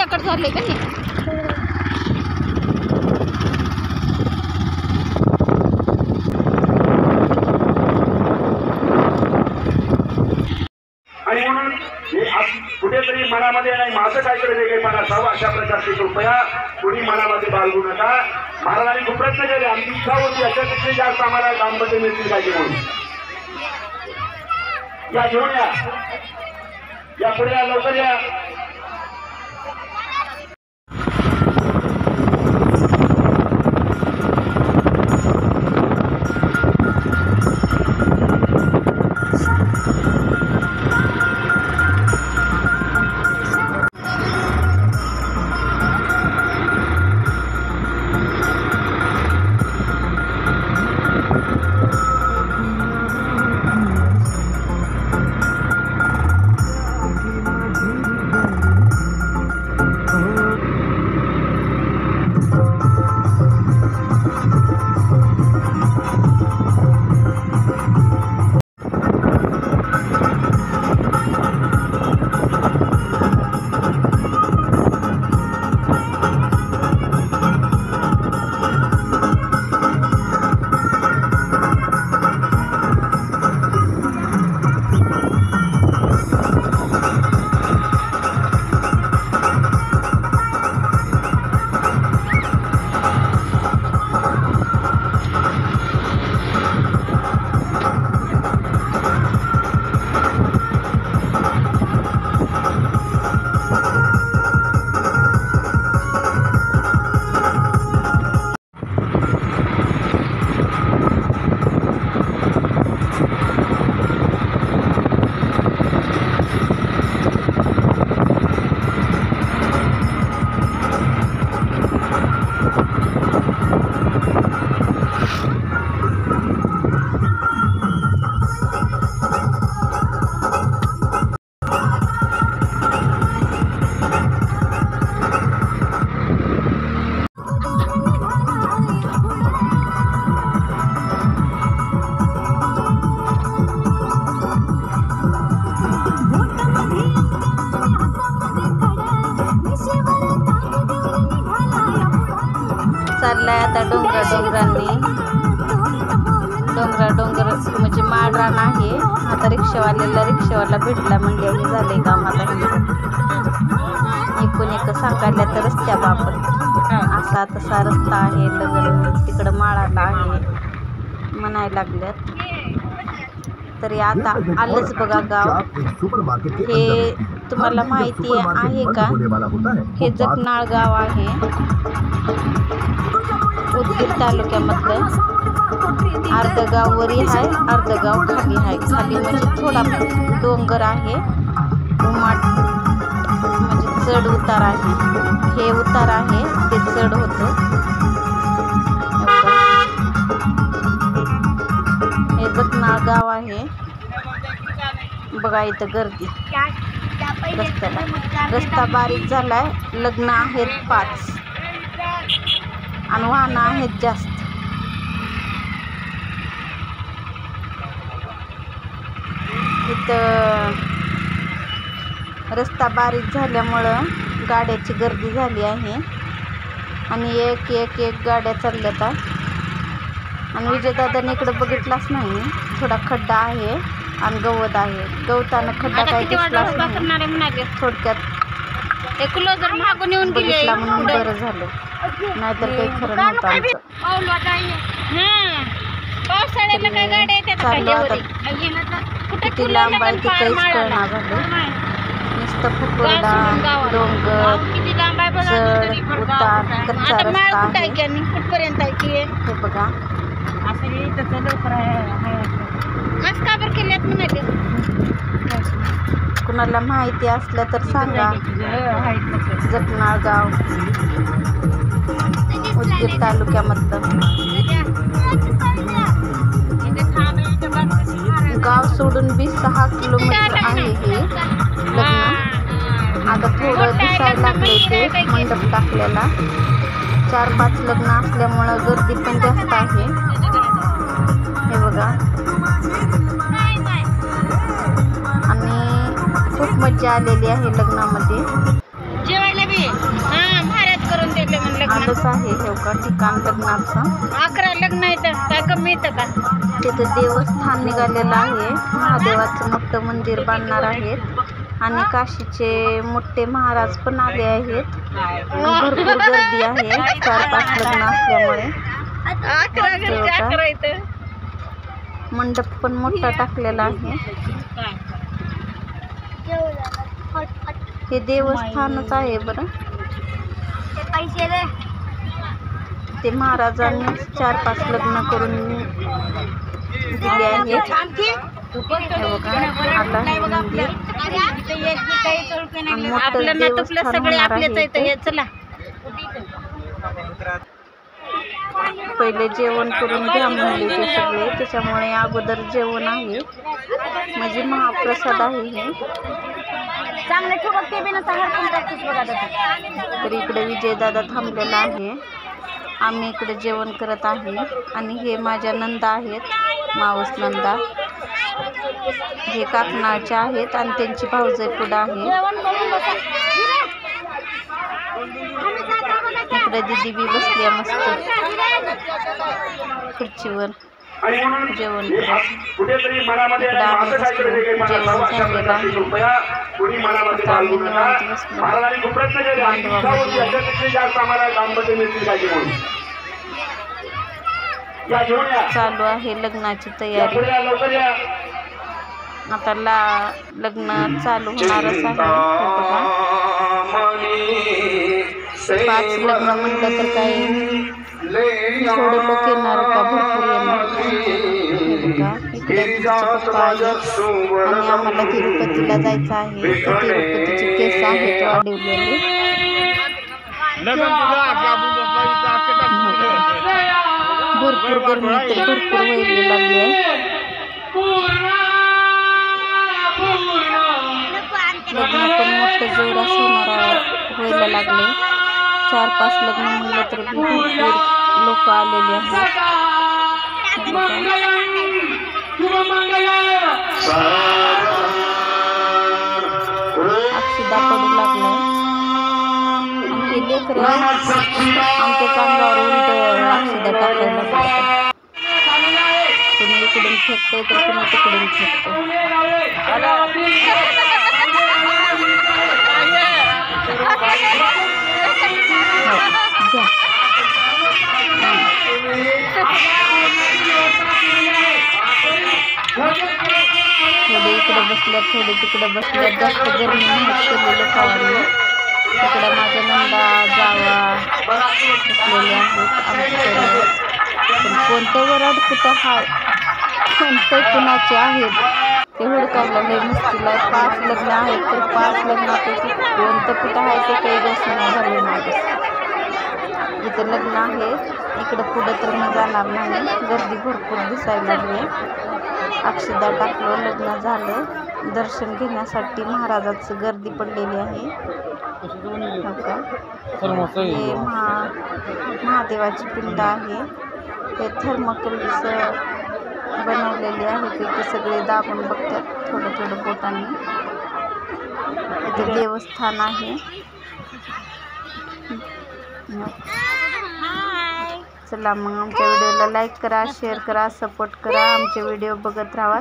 घराकडे झाले का नाही. आणि म्हणून कुठेतरी मनामध्ये नाही माझं काहीतरी वेगळेपणा असावं अशा प्रकारचे कृपया कोणी मनामध्ये बाळगू नका. महाराजांनी खूप प्रयत्न केले. आमची इच्छा होती याच्यापेक्षा जास्त आम्हाला दाम्पत्य मिळतील पाहिजे म्हणून. या घेऊन या पुढे या, लवकर या. चाललाय आता डोंगरांनी. डोंगर म्हणजे माळरान आहे. आता रिक्षावाला भेटला म्हणजे हे झाले काम. आता एकूण एक सांगायला तर रस्त्याबाबत असा तसा रस्ता आहे. तिकडं माळाला आहे म्हणायला लागल्यात. तरी आता आलंच बघा गाव. हे तुम्हाला माहिती आहे का? हे जगनाळ गाव आहे. उदगीर तालुक्यामधलं. अर्ध गाव वरी आहे, अर्ध गाव खाली आहे. खाली म्हणजे थोडा डोंगर आहे. उमाट म्हणजे चढ उतार आहे. हे उतार आहे, ते चढ होतं. हे जगनाळ गाव आहे. बघा इथं गर्दी रस्त्याला. रस्ता बारीक झालाय. लग्न आहेत 5 आणि वाहनं आहेत जास्त. इथं रस्ता बारीक झाल्यामुळं गाड्याची गर्दी झाली आहे आणि एक गाड्या चालल्यात. आणि विजयदादाने इकडं बघितलाच नाही. थोडा खड्डा आहे आणि गवत आहे. गवतानं खड्डा काही दिसलाच नाही. थोडक्यात बघितला म्हणून बरं झालं, नाहीतर काही खरं नव्हतं आमचं. चाललो आता. किती लांब आहे ते काहीच कळणार झालं. नुसतं फुकरडा, डोंगर, चढ उतार, कच्चा रस्ता आहे. हे बघा. कुणाला माहिती असलं तर सांगा. जगनाळ गाव उदगीर तालुक्यामधलं गाव सोडून 6 किलोमीटर आहे हे लग्न. आता थोडं दिसायला लागले ते मंडप टाकलेला. 4-5 लग्न असल्यामुळं गर्दी पण जास्त आहे. हे बघा. आणि खूप मजा आलेली आहे लग्नामध्ये. आहे हे का ठिकाण लग्नाचं. 11 लग्न येतं काय कमी येतं का? तिथं देवस्थान निघालेलं आहे. महादेवाचं मोठं मंदिर बांधणार आहेत आणि काशीचे मोठे महाराज पण आले आहेत. भरपूर गर्दी आहे 4-5 लग्न असल्यामुळे. 11 घरचे 11 येतं. मंडप पण मोठा टाकलेला आहे. हे देवस्थानच आहे बरं. ते महाराजांनी 4-5 लग्न करून दिले आहेत. हे बघा आता हे मंदिर आणि मोठं देवस्थान होणार आहे. चला पहिले जेवण करून घ्या म्हणले ते सगळे, त्याच्यामुळे अगोदर जेवण आहे म्हणजे महाप्रसाद आहे हे. तर इकडे विजयदादा थांबलेला आहे. आम्ही इकडे जेवण करत आहे आणि हे माझ्या नंदा आहेत, मावस नंदा. हे काकणाच्या आहेत आणि त्यांची भाऊजाई पुढं आहे. इकडे दीदी बी बसली आहे मस्त खुर्चीवर जेवण करत. कुठेतरी मनामध्ये माझं काय करायचं मला सव्वा अशा प्रकारची कृपया कोणी मनामध्ये बाळगू नका. महाराजांनी खूप प्रयत्न केले. याच्यापेक्षा जास्त आम्हाला दाम्पत्य मिळतील पाहिजे म्हणून या घेऊन या. चालू आहे लग्नाची तयारी. पुढे या, लवकर या. आता लग्न चालू होणारच आहे. हे बघा 5 लग्न म्हटलं तर काही थोडे लोक येणार का भरपूर येणार. हे बघा इकडे पप्पा आहे आणि आम्हाला तिरुपतीला जायचं आहे. तर तिरुपतीचे केस आहेत वाढवलेले. भरपूर गरमी तर भरपूर व्हायला लागली आहे. लग्न पण मोठं जोरात व्हायला लागले. 4-5 लग्न म्हणलं तर भरपूर लोक आलेले आहेत. अक्षदा पडू लागलाय आणि हे लेकरं आमच्या अंगावर उलट अक्षदा टाकायला लागतात. कुणी इकडून फेकतंय तर कुणी तिकडून फेकतंय. थोडे इकडे बसल्यात थोडे तिकडे बसल्यात. जास्त गरमी नाही केलेलं खावायला. तिकडे माझ्या नंदा जावा बसलेले आहेत आमच्याकडे. पण कोणतं वराड कुठं हाय कोणते कुणाचे आहेत ते हुडकायला लय मुश्किल आहे. 5 लग्न आहेत तर 5 लग्नापैकी कोणतं कुठं आहे ते काही दर्शन झाले नाही. इथं लग्न आहे इकडं पुढं तर मी जाणार नाही. गर्दी भरपूर दिसायला लागली. अक्षदा टाकलं लग्न झालं. दर्शन घेण्यासाठी महाराजाचं गर्दी पडलेली आहे. हे महादेवाची पिंड आहे. हे थर्मोकोलचं बनवलेले आहे. ते सगळे दाबून बघतात थोडं थोडं बोटाने. इथे देवस्थान आहे. चला मग आमच्या व्हिडिओला लाईक करा, शेअर करा, सपोर्ट करा. आमचे व्हिडिओ बघत राहा.